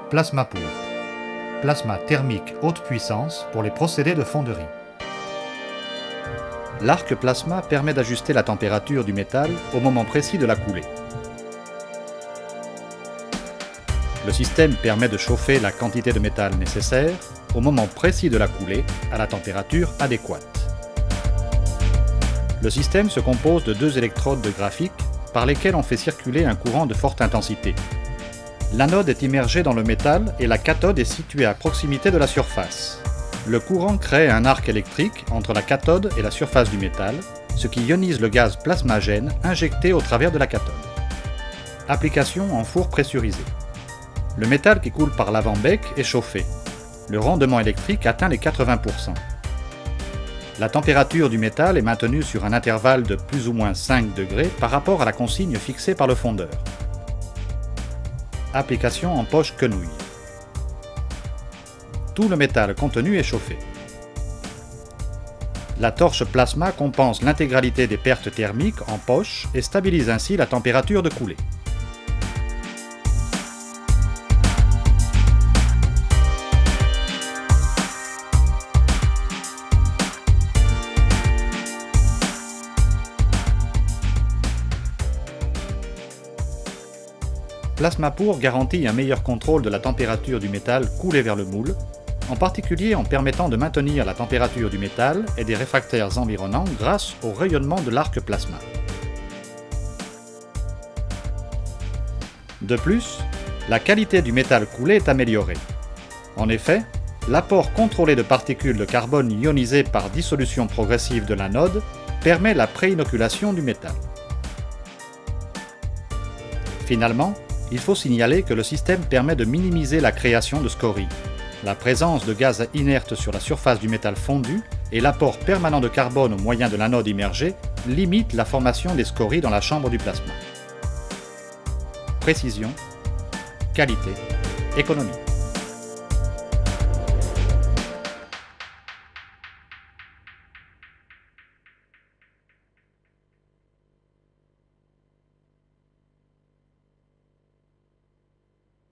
PlasmaPour. Plasma thermique haute puissance pour les procédés de fonderie. L'arc plasma permet d'ajuster la température du métal au moment précis de la coulée. Le système permet de chauffer la quantité de métal nécessaire au moment précis de la coulée à la température adéquate. Le système se compose de deux électrodes de graphique par lesquelles on fait circuler un courant de forte intensité. L'anode est immergée dans le métal et la cathode est située à proximité de la surface. Le courant crée un arc électrique entre la cathode et la surface du métal, ce qui ionise le gaz plasmagène injecté au travers de la cathode. Application en four pressurisé. Le métal qui coule par l'avant-bec est chauffé. Le rendement électrique atteint les 80%. La température du métal est maintenue sur un intervalle de plus ou moins 5 degrés par rapport à la consigne fixée par le fondeur. Application en poche quenouille. Tout le métal contenu est chauffé. La torche plasma compense l'intégralité des pertes thermiques en poche et stabilise ainsi la température de coulée. PlasmaPour garantit un meilleur contrôle de la température du métal coulé vers le moule, en particulier en permettant de maintenir la température du métal et des réfractaires environnants grâce au rayonnement de l'arc plasma. De plus, la qualité du métal coulé est améliorée. En effet, l'apport contrôlé de particules de carbone ionisées par dissolution progressive de l'anode permet la pré-inoculation du métal. Finalement, il faut signaler que le système permet de minimiser la création de scories. La présence de gaz inerte sur la surface du métal fondu et l'apport permanent de carbone au moyen de l'anode immergée limitent la formation des scories dans la chambre du plasma. Précision, qualité, économie.